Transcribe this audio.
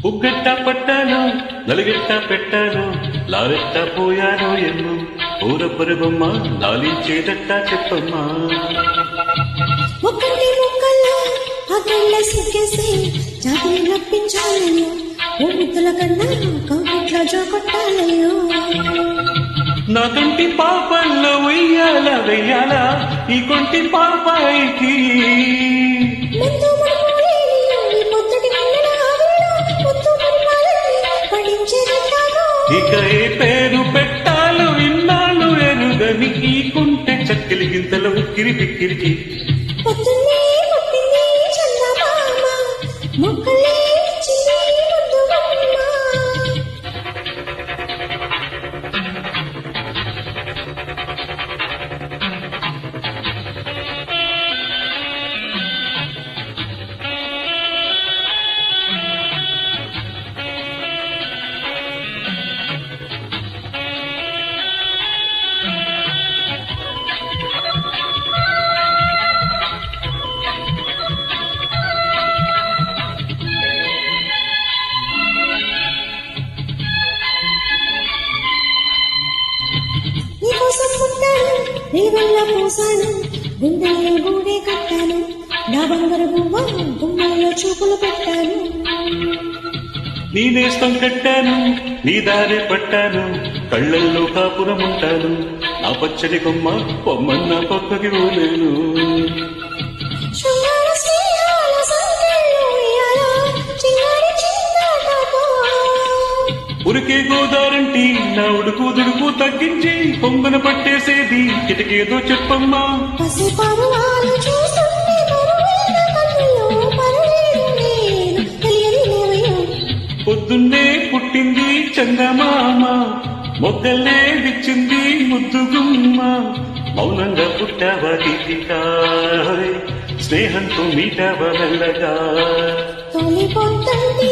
ఉగ్గట్ట పట్టాను నలుగెట్ట పెట్టాను లారెట్ట పోయాను ఎన్ను ఊరపరుగమ్మ లాలించేదట్ట చెప్పమ్మా. ఒకటి ముక్కల్లో అగళ్ళ సిగ్గేసి జాతిని నప్పించాలయ్యో, ఓ ముద్దుల కన్నా కౌగిట్లో జోకొట్టాలయ్యో. నా కంటి పాపల్లో వెయ్యాల వెయ్యాల ఈ కొంటి పాపాయికి ముందు మనమోలేని ముద్దటి కన్నడ ఆవిడ ముద్దు పరిపాలని పడించేదట్టాను. ఇక ఏ పేరు పెట్టాలో ఇన్నాళ్ళు ఎరుగని ఈ కుంటె చక్కెలి గింతల ఉక్కిరి బిక్కిరికి. పొద్దున్నే పుట్టింది చందమామ, మొక్కలే ఇచ్చింది ముద్దు బొమ్మ. నీకోసం పుట్టాను, నీ వల్ల పోసాను, గుండెల్లో గూడే కట్టాను, నా బంగారు బువ్వ గుమ్మల్లో చూపులు పెట్టాను. నీ నేస్తం కట్టాను నీ దారి పట్టాను కళ్ళల్లో కాపురం ఉంటాను నా పచ్చడి కొమ్మ పొమ్మన్న పక్కకి పోలేను. శృంగార స్నేహాల సంకెళ్ళు ఉయ్యాల, చిన్నారి చిన్నాటతో. ఉరికే గోదారంటి నా ఉడుకు దుడుకు తగ్గించి పొంగన పట్టేసేది కిటకేదో చెప్పమ్మా. పసిపారువాలు చూస్తుంటే బరువైన కన్నుల్లో పరువేరు నేను, తెలియని లేవయ్యో. పొద్దున్నే పుట్టింది చందమామ మొగ్గలే విచ్చింది ముద్దుగుమ్మ. మౌనంగా పుట్టావా గీతికా స్నేహంతో మీటావా మెల్లగా. తొలి పొద్దంటి